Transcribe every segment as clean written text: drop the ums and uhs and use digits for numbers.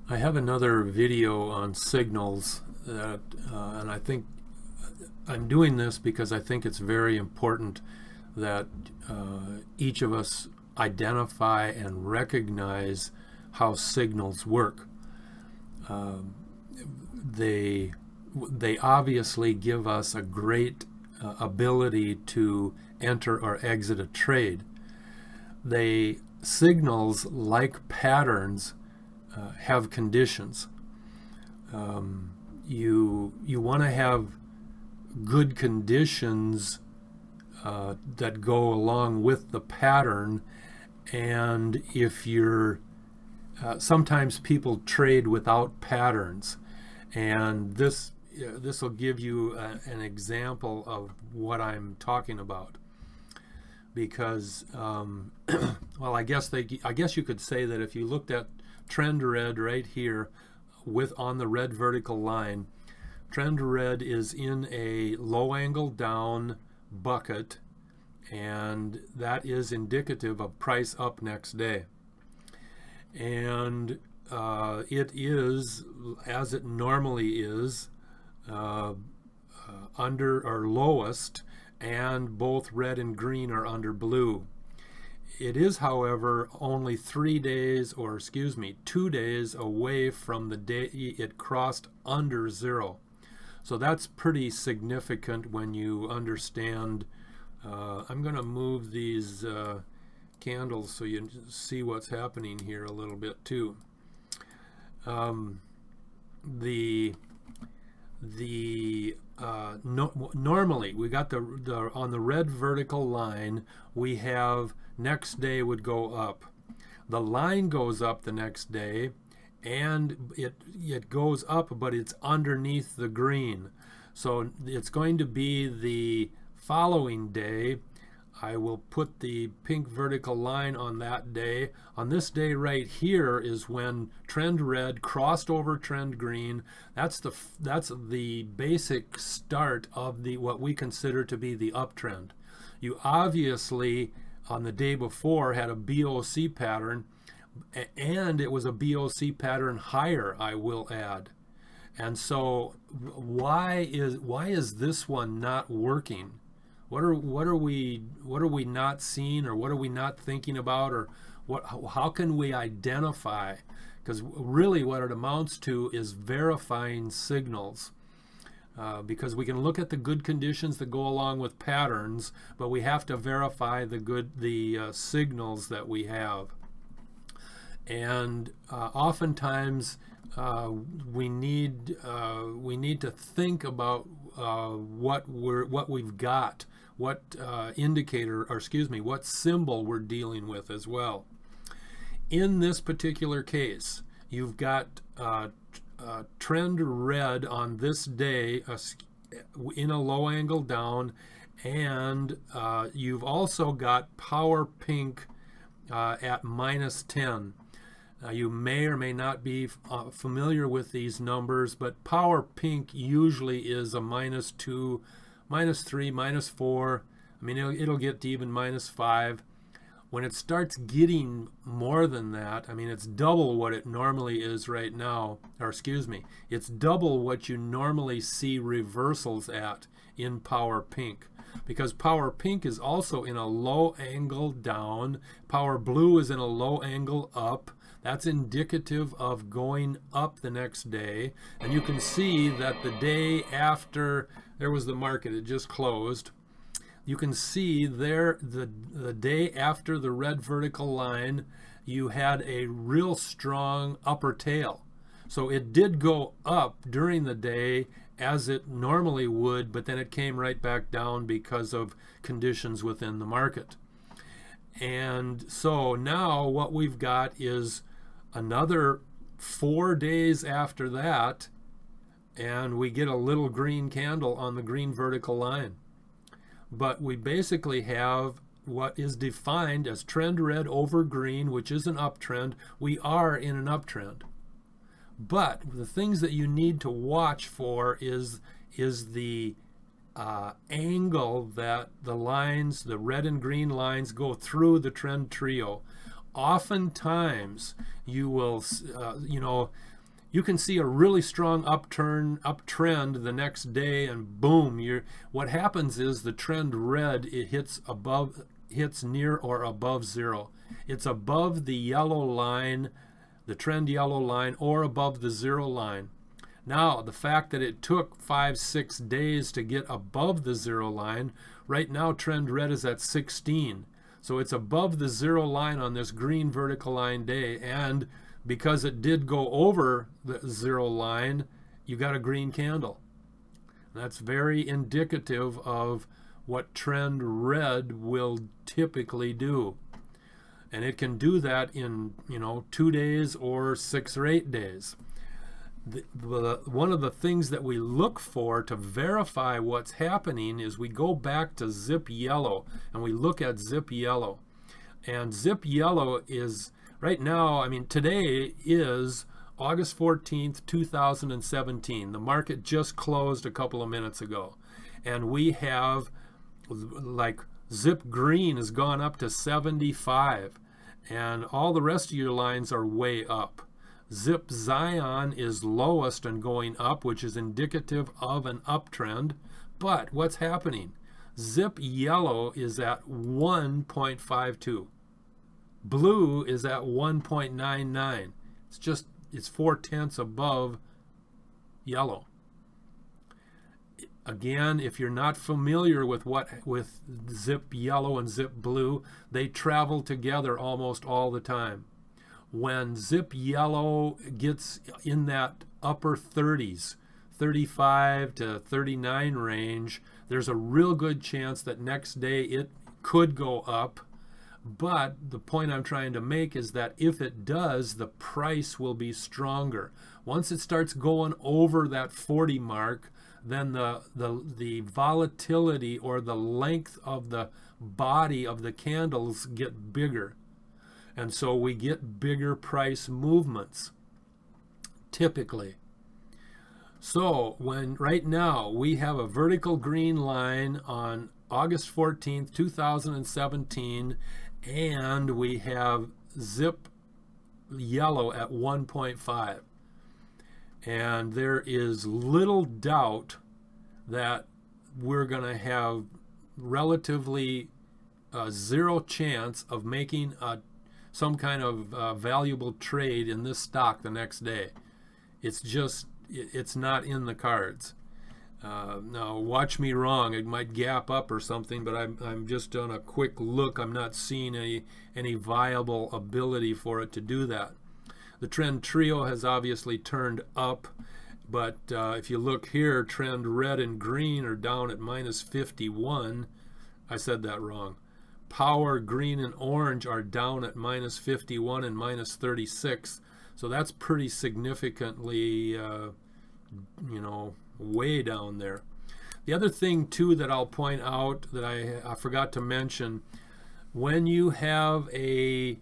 I have another video on signals that, and I think I'm doing this because I think it's very important that each of us identify and recognize how signals work. Um, they they obviously give us a great ability to enter or exit a trade. They signals like patterns have conditions. You want to have good conditions that go along with the pattern. And if you're sometimes people trade without patterns, and this will give you an example of what I'm talking about. Because well, I guess you could say that if you looked at trend red right here with on the red vertical line, trend red is in a low angle down bucket, and that is indicative of price up next day. And it is, as it normally is, uh, under or lowest, and both red and green are under blue. It is, however, only 3 days, or excuse me, 2 days away from the day it crossed under zero. So that's pretty significant when you understand. I'm going to move these candles so you see what's happening here a little bit too. Um, the normally we got the on the red vertical line, we have next day would go up. The line goes up the next day, and it goes up, but it's underneath the green. So it's going to be the following day. I will put the pink vertical line on that day. On this day right here is when trend red crossed over trend green. That's the basic start of the what we consider to be the uptrend. You obviously on the day before had a BOC pattern, and it was a BOC pattern higher, I will add. And so why is this one not working? What are we not seeing, or what are we not thinking about, or how can we identify? Because really what it amounts to is verifying signals. Because we can look at the good conditions that go along with patterns, but we have to verify the signals that we have. And oftentimes we need to think about what we've got, what indicator, or excuse me, what symbol we're dealing with as well. In this particular case, you've got trend red on this day in a low angle down, and you've also got power pink at -10. You may or may not be familiar with these numbers, but power pink usually is a -2, -3, -4. I mean, it'll get to even -5. When it starts getting more than that, I mean, it's double what it normally is right now, or excuse me, it's double what you normally see reversals at in power pink. Because power pink is also in a low angle down, power blue is in a low angle up. That's indicative of going up the next day. And you can see that the day after there was the market, it just closed. You can see there the day after the red vertical line, you had a real strong upper tail. So it did go up during the day as it normally would, but then it came right back down because of conditions within the market. And so now what we've got is another 4 days after that, and we get a little green candle on the green vertical line. But we basically have what is defined as trend red over green, which is an uptrend. We are in an uptrend. But the things that you need to watch for is the angle that the lines, the red and green lines, go through the trend trio. Oftentimes you will, you can see a really strong uptrend the next day, and boom, what happens is the trend red, it hits near or above zero. It's above the yellow line, the trend yellow line, or above the zero line. Now, the fact that it took 5-6 days to get above the zero line, right now trend red is at 16. So it's above the zero line on this green vertical line day, and because it did go over the zero line, you got a green candle. That's very indicative of what trend red will typically do. And it can do that in 2 days or 6 or 8 days. One of the things that we look for to verify what's happening is we go back to zip yellow and we look at zip yellow. And zip yellow is right now, today is August 14th, 2017. The market just closed a couple of minutes ago. And we have, like, zip green has gone up to 75. And all the rest of your lines are way up. Zip Zion is lowest and going up, which is indicative of an uptrend. But what's happening? Zip yellow is at 1.52. Blue is at 1.99. It's 4/10 above yellow. Again, if you're not familiar with zip yellow and zip blue, they travel together almost all the time. When zip yellow gets in that upper 30s, 35 to 39 range, there's a real good chance that next day it could go up. But the point I'm trying to make is that if it does, the price will be stronger. Once it starts going over that 40 mark, then the volatility or the length of the body of the candles get bigger. And so we get bigger price movements, typically. So right now we have a vertical green line on August 14th, 2017, and we have zip yellow at 1.5. And there is little doubt that we're going to have relatively zero chance of making some kind of valuable trade in this stock the next day. It's not in the cards. Now, watch me wrong. It might gap up or something, but I'm just on a quick look. I'm not seeing any viable ability for it to do that. The trend trio has obviously turned up, but if you look here, trend red and green are down at -51. I said that wrong. Power green and orange are down at -51 and -36. So that's pretty significantly, way down there. The other thing, too, that I'll point out that I forgot to mention, when you have a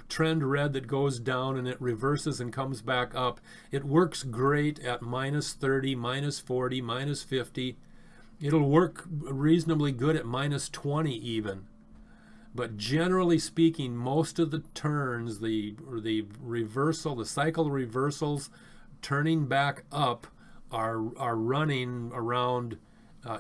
trend red that goes down and it reverses and comes back up, it works great at -30, -40, -50. It'll work reasonably good at -20 even. But generally speaking, most of the turns, the reversal, the cycle reversals turning back up are running around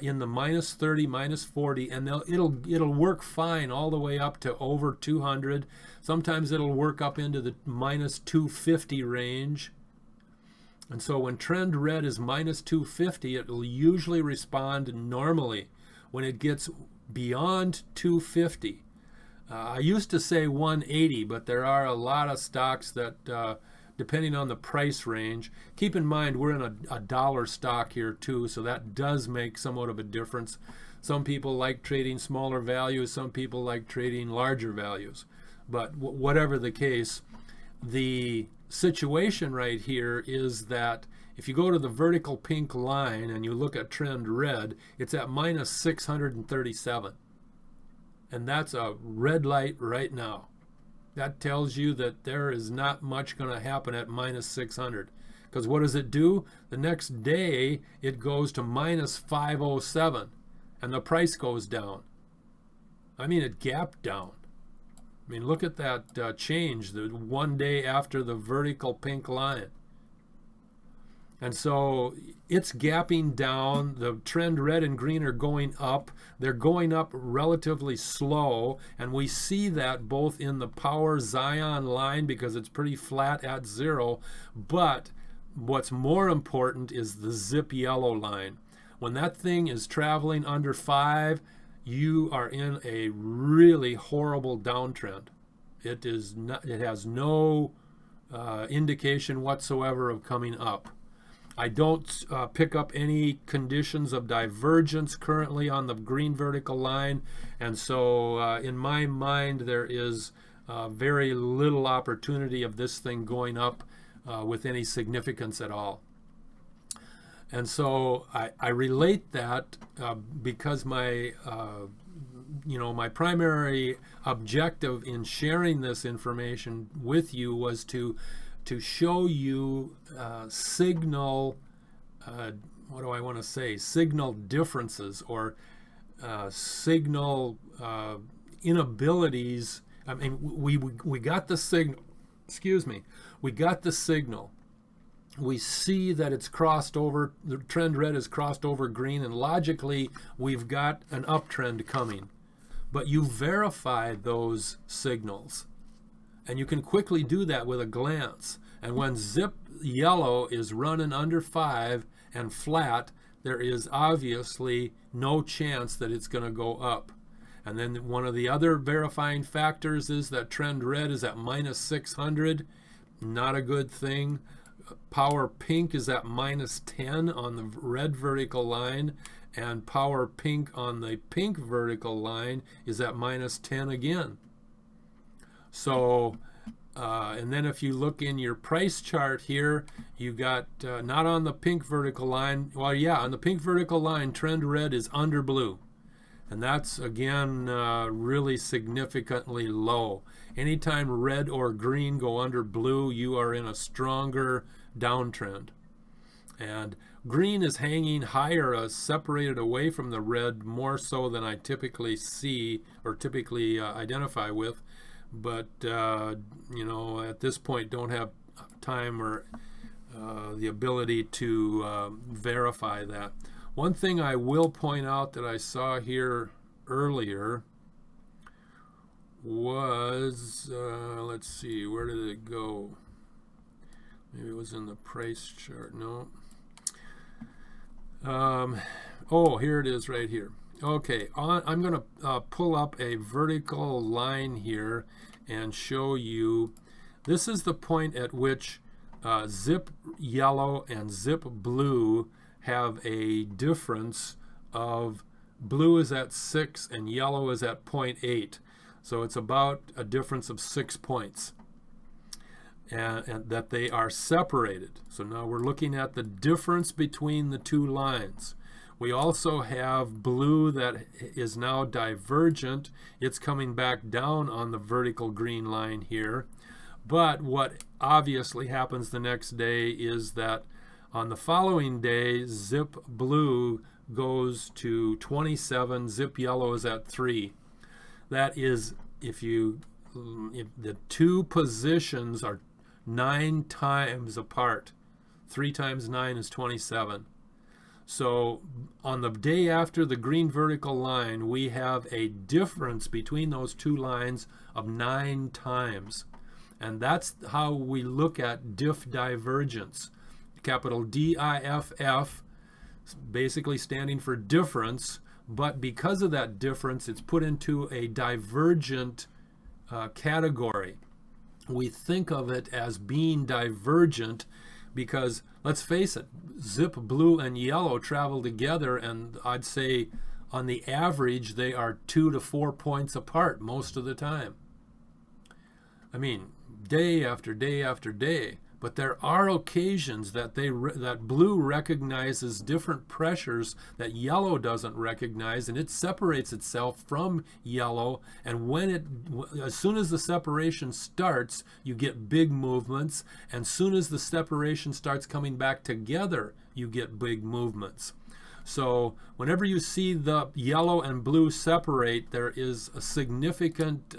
in the -30, -40, and it'll work fine all the way up to over 200. Sometimes it'll work up into the -250 range. And so when trend red is -250, it will usually respond normally. When it gets beyond 250, I used to say 180, but there are a lot of stocks that, depending on the price range, keep in mind we're in a dollar stock here too, so that does make somewhat of a difference. Some people like trading smaller values, some people like trading larger values. But whatever the case, the situation right here is that if you go to the vertical pink line and you look at trend red, it's at -637. And that's a red light right now. That tells you that there is not much going to happen at -600. Because what does it do? The next day, it goes to -507, and the price goes down. It gapped down. Look at that change, the one day after the vertical pink line. And so it's gapping down. The trend red and green are going up. They're going up relatively slow, and we see that both in the power Zion line because it's pretty flat at 0, but what's more important is the zip yellow line. When that thing is traveling under 5, you are in a really horrible downtrend. It has no indication whatsoever of coming up. I don't pick up any conditions of divergence currently on the green vertical line, and so in my mind there is very little opportunity of this thing going up with any significance at all. And so I relate that because my my primary objective in sharing this information with you was to show you signal signal differences or signal inabilities. I mean, we got the signal. Excuse me. We got the signal. We see that it's crossed over. The trend red is crossed over green, and logically we've got an uptrend coming. But you verify those signals. And you can quickly do that with a glance. And when zip yellow is running under 5 and flat, there is obviously no chance that it's going to go up. And then one of the other verifying factors is that trend red is at minus 600. Not a good thing. Power pink is at minus 10 on the red vertical line, and power pink on the pink vertical line is at minus 10 again. So, and then if you look in your price chart here, you got not on the pink vertical line. Well, yeah, on the pink vertical line, trend red is under blue. And that's, again, really significantly low. Anytime red or green go under blue, you are in a stronger downtrend. And green is hanging higher, separated away from the red more so than I typically see or typically identify with. But, at this point, don't have time or the ability to verify that. One thing I will point out that I saw here earlier was, let's see, where did it go? Maybe it was in the price chart. No. Oh, here it is right here. Okay, I'm going to pull up a vertical line here and show you. This is the point at which zip yellow and zip blue have a difference of blue is at 6 and yellow is at 0.8. So it's about a difference of 6 points. And that they are separated. So now we're looking at the difference between the two lines. We also have blue that is now divergent. It's coming back down on the vertical green line here. But what obviously happens the next day is that on the following day, zip blue goes to 27, zip yellow is at 3. That is, if the two positions are 9 times apart. 3 times 9 is 27. So on the day after the green vertical line, we have a difference between those two lines of 9 times. And that's how we look at diff divergence. Capital D-I-F-F, basically standing for difference, but because of that difference, it's put into a divergent category. We think of it as being divergent because, let's face it, zip blue and yellow travel together, and I'd say on the average they are 2 to 4 points apart most of the time. I mean, day after day after day. But there are occasions that that blue recognizes different pressures that yellow doesn't recognize, and it separates itself from yellow. And as soon as the separation starts, you get big movements. And as soon as the separation starts coming back together, you get big movements. So whenever you see the yellow and blue separate, there is a significant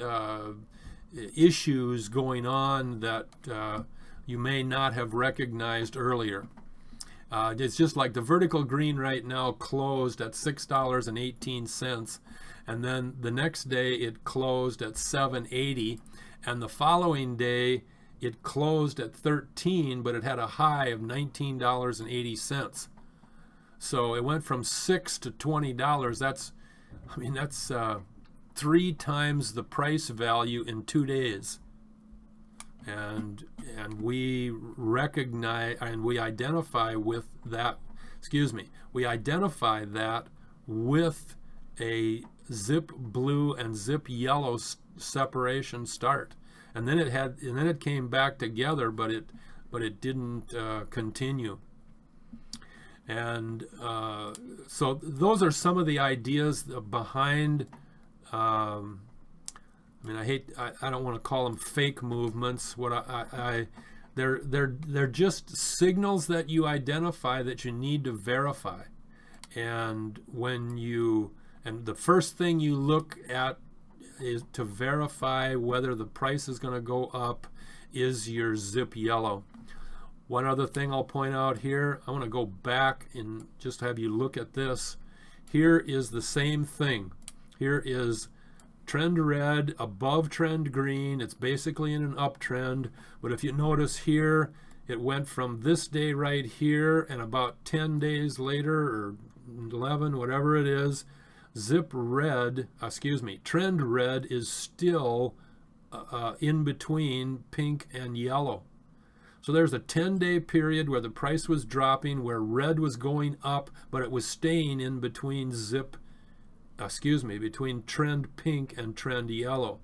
issues going on that you may not have recognized earlier. It's just like the vertical green right now closed at $6.18, and then the next day it closed at $7.80, and the following day it closed at 13, but it had a high of $19.80. So it went from $6 to $20. That's 3 times the price value in 2 days. And we recognize and we identify with that. We identify that with a zip blue and zip yellow separation start, and then it came back together, but it didn't continue. And so those are some of the ideas behind. I don't want to call them fake movements. They're just signals that you identify that you need to verify. And the first thing you look at is to verify whether the price is going to go up is your zip yellow. One other thing I'll point out here, I want to go back and just have you look at this. Here is the same thing. Here is trend red above trend green. It's basically in an uptrend, but if you notice here, it went from this day right here, and about 10 days later, or 11, whatever it is, trend red is still in between pink and yellow. So there's a 10-day period where the price was dropping, where red was going up, but it was staying in between between trend pink and trend yellow.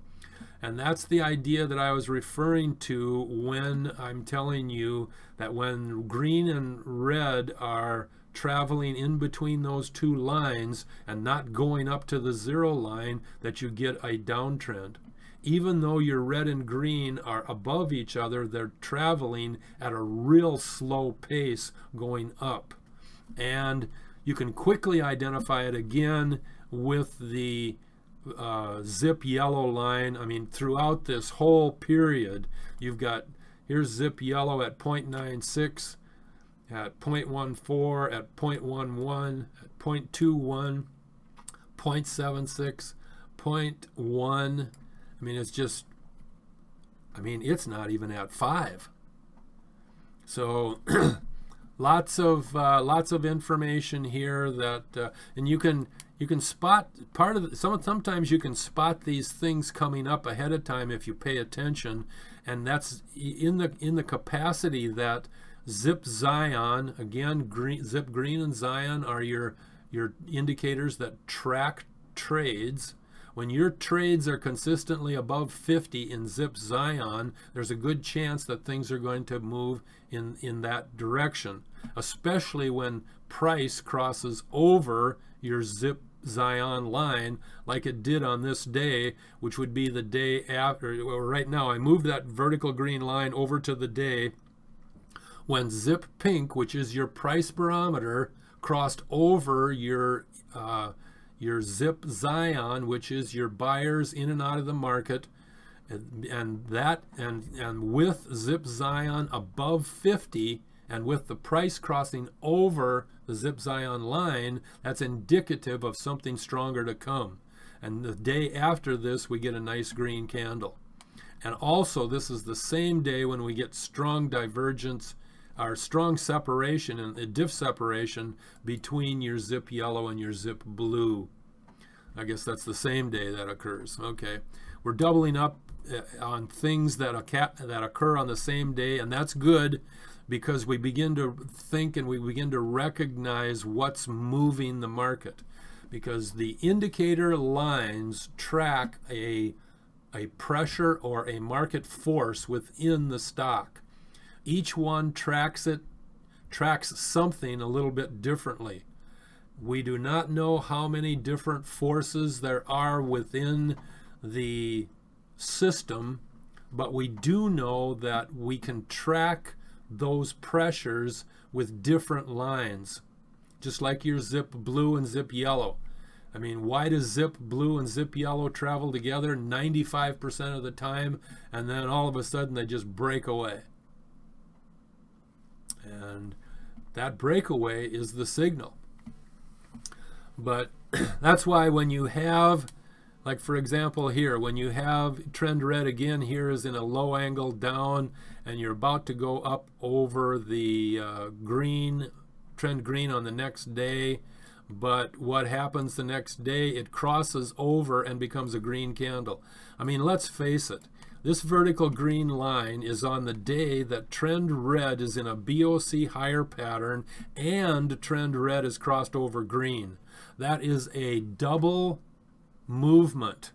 And that's the idea that I was referring to when I'm telling you that when green and red are traveling in between those two lines and not going up to the zero line, that you get a downtrend. Even though your red and green are above each other, they're traveling at a real slow pace going up. And you can quickly identify it again with the zip yellow line. Throughout this whole period, you've got, here's zip yellow at 0.96, at 0.14, at 0.11, at 0.21, 0.76, 0.1. It's not even at 5. So lots of information here that and you can spot part of sometimes you can spot these things coming up ahead of time if you pay attention, and that's in the capacity that Zip Zion, again, Zip Green and Zion are your indicators that track trades. When your trades are consistently above 50 in Zip Zion, there's a good chance that things are going to move in that direction, especially when price crosses over your Zip Zion line like it did on this day, which would be the day after. Well, right now I moved that vertical green line over to the day when Zip Pink, which is your price barometer, crossed over your Zip Zion, which is your buyers in and out of the market, and with Zip Zion above 50, and with the price crossing over the Zip Zion line, that's indicative of something stronger to come. And the day after this, we get a nice green candle. And also, this is the same day when we get strong divergence, or strong separation, and a diff separation between your Zip Yellow and your Zip Blue. I guess that's the same day that occurs. Okay, we're doubling up on things that occur on the same day, and that's good because we begin to think and we begin to recognize what's moving the market, because the indicator lines track a pressure or a market force within the stock. Each one tracks something a little bit differently. We do not know how many different forces there are within the system, but we do know that we can track those pressures with different lines, just like your Zip Blue and Zip Yellow. Why does Zip Blue and Zip Yellow travel together 95% of the time, and then all of a sudden they just break away? And That breakaway is the signal. But that's why when you have, like for example here, when you have trend red again, here is in a low angle down, and you're about to go up over the green, trend green on the next day. But what happens the next day? It crosses over and becomes a green candle. I mean, let's face it. This vertical green line is on the day that trend red is in a BOC higher pattern and trend red is crossed over green. That is a double movement.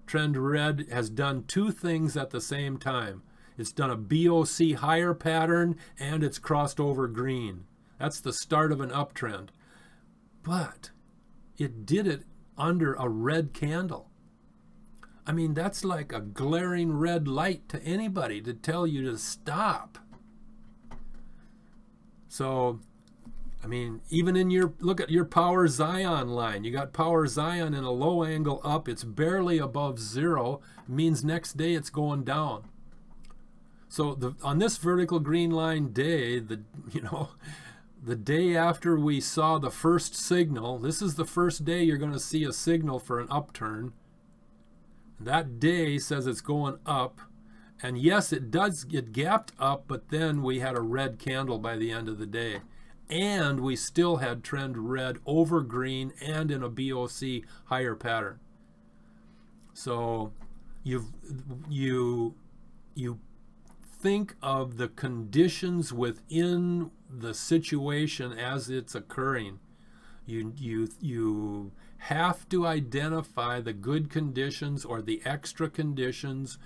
Trend red has done two things at the same time. It's done a BOC higher pattern and it's crossed over green. That's the start of an uptrend. But it did it under a red candle. I mean, that's like a glaring red light to anybody to tell you to stop. So, I mean, even in your, look at your Power Zion line. You got Power Zion in a low angle up. It's barely above zero. It means next day it's going down. So on this vertical green line day, the day after we saw the first signal, this is the first day you're going to see a signal for an upturn. That day says it's going up. And yes, it does get gapped up, but then we had a red candle by the end of the day. And we still had trend red over green and in a BOC higher pattern. So you think of the conditions within the situation as it's occurring. You have to identify the good conditions or the extra conditions.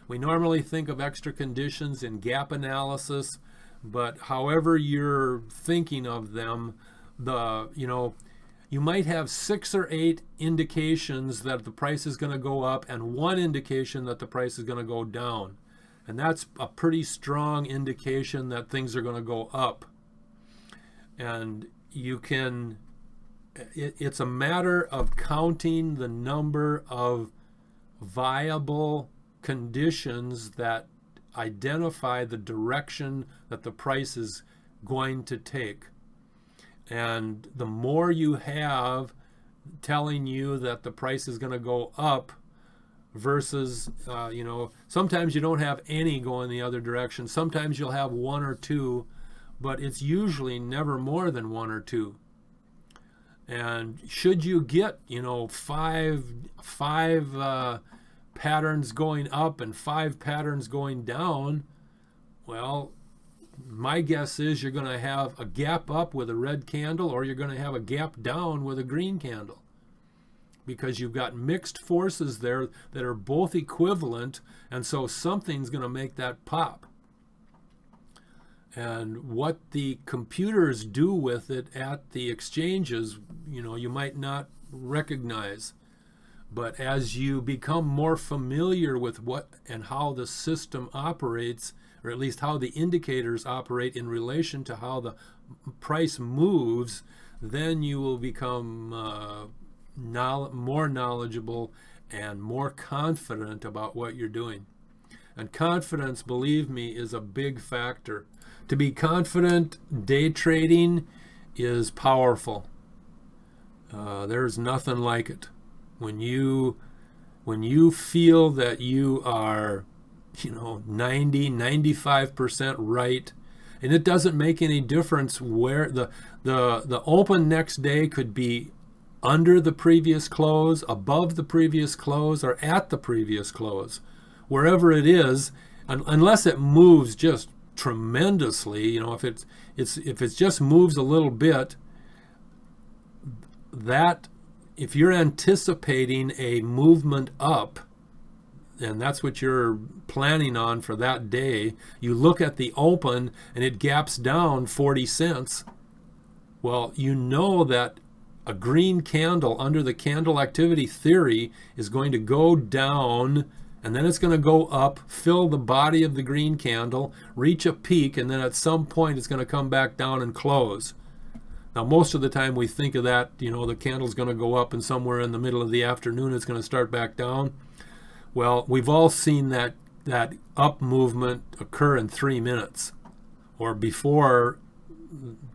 We normally think of extra conditions in gap analysis, but however you're thinking of them, you might have 6 or 8 indications that the price is going to go up and one indication that the price is going to go down. And that's a pretty strong indication that things are going to go up. And you can, it's a matter of counting the number of viable conditions that identify the direction that the price is going to take. And the more you have telling you that the price is going to go up versus, sometimes you don't have any going the other direction. Sometimes you'll have 1 or 2, but it's usually never more than 1 or 2. And should you get, 5 patterns going up and 5 patterns going down, well, my guess is you're going to have a gap up with a red candle, or you're going to have a gap down with a green candle, because you've got mixed forces there that are both equivalent, and so something's going to make that pop. And what the computers do with it at the exchanges, you might not recognize. But as you become more familiar with what and how the system operates, or at least how the indicators operate in relation to how the price moves, then you will become more knowledgeable and more confident about what you're doing. And confidence, believe me, is a big factor. To be confident day trading is powerful. There's nothing like it. When you feel that you are, 90-95% right, and it doesn't make any difference where the open next day could be under the previous close, above the previous close, or at the previous close. Wherever it is, unless it moves just tremendously, if it just moves a little bit, that if you're anticipating a movement up, and that's what you're planning on for that day, you look at the open and it gaps down 40 cents. Well, you know that a green candle under the candle activity theory is going to go down, and then it's going to go up, fill the body of the green candle, reach a peak, and then at some point it's going to come back down and close. Now, most of the time we think of that, the candle's going to go up and somewhere in the middle of the afternoon it's going to start back down. Well, we've all seen that up movement occur in 3 minutes, or before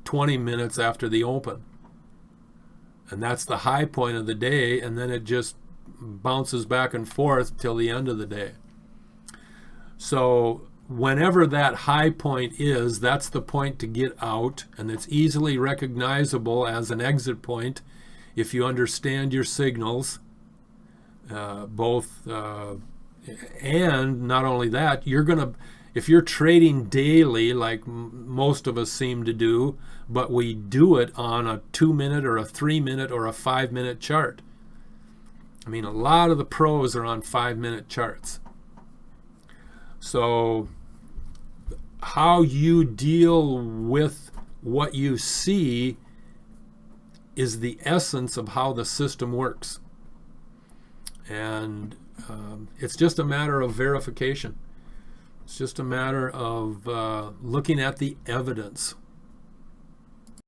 20 minutes after the open. And that's the high point of the day, and then it just bounces back and forth till the end of the day. So whenever that high point is, that's the point to get out, and it's easily recognizable as an exit point if you understand your signals, and not only that, if you're trading daily like most of us seem to do, but we do it on a 2-minute or a 3-minute or a 5-minute chart. I mean, a lot of the pros are on 5-minute charts. So how you deal with what you see is the essence of how the system works. And it's just a matter of verification. It's just a matter of looking at the evidence.